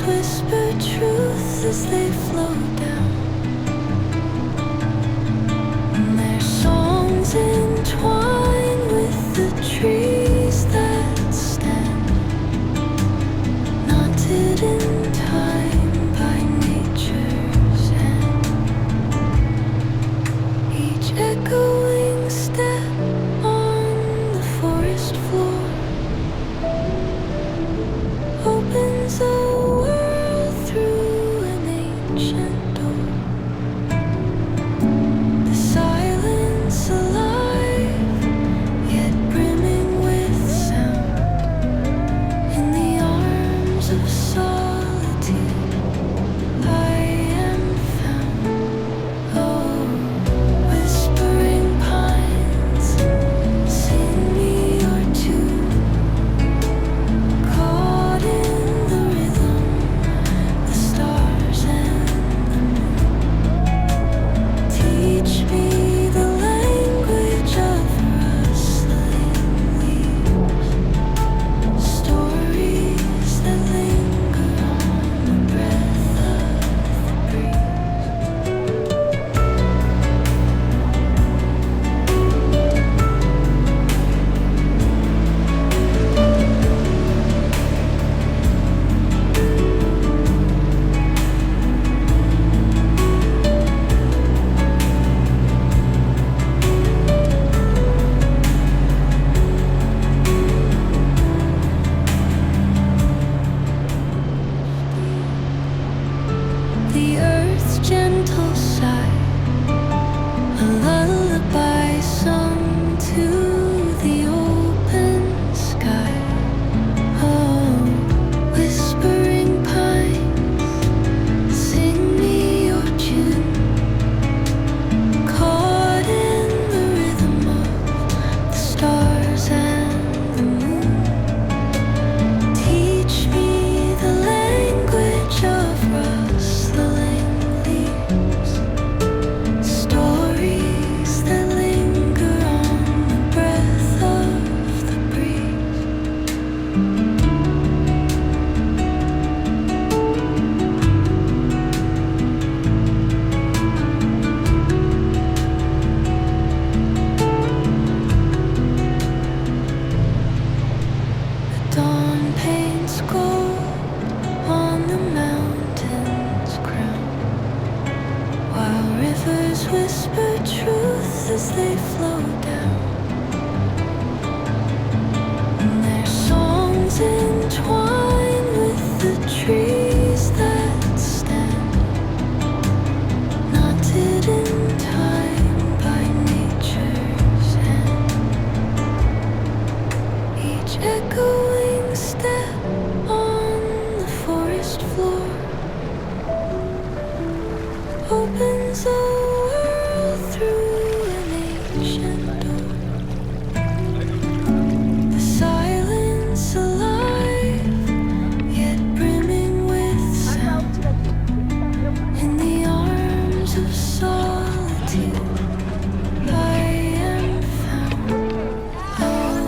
whisper truth as they flow down. And their songs entwine with the trees that stand, knotted in time by nature's hand. Each echoing step on the forest floor opens a world through an ancient door. The silence alive, yet brimming with sound. In the arms of solitude, I am found. Oh, whispering pines, sing me your tune. Caught in the rhythm, the stars and the moon. Teach me the language of rustling leaves, stories that linger on the breath of the breeze. The earth's gentle sigh, a lullaby sung to the open sky. Oh, whispering pines, sing me your tune. Caught in the rhythm of the stars and the moon. Teach me the language of rustling leaves, stories that linger on the breath of the breeze. The dawn paints gold on the mountain's crown, while rivers whisper truth as they flow down. And their songs entwine with the trees that stand, knotted in time by nature's hand. Each echoing step on the forest floor opens a world through an ancient door. The silence alive, yet brimming with sound. In the arms of solitude, I am found. Oh,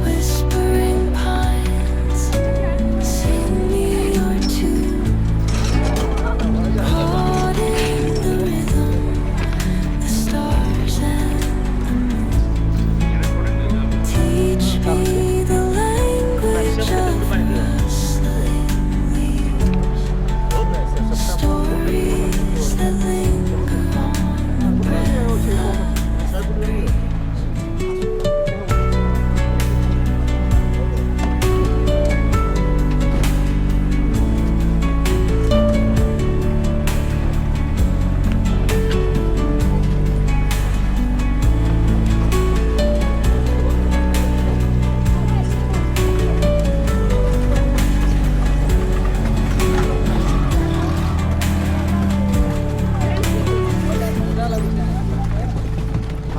whispering pines, sing me your tune. Caught in the rhythm, the stars and the moon. Teach me the language of rustling leaves, stories that linger on the breath of the breeze.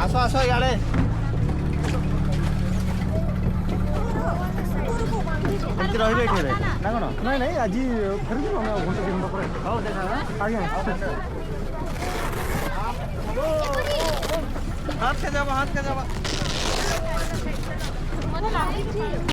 ଆସ ଆସ ଇଆଡ଼େ ଏମିତି ରହିବେ ଏଠି ଏବେ ନା କ'ଣ? ନାଇଁ ନାଇଁ ଆଜି ଫେରିଯିବୁ ଆମେ ଆଉ ଘଣ୍ଟେ ଦୁଇ ଘଣ୍ଟା ପରେ। ହଉ ଦେଖା ଆଜ୍ଞା ହାତ କେ ଯାବା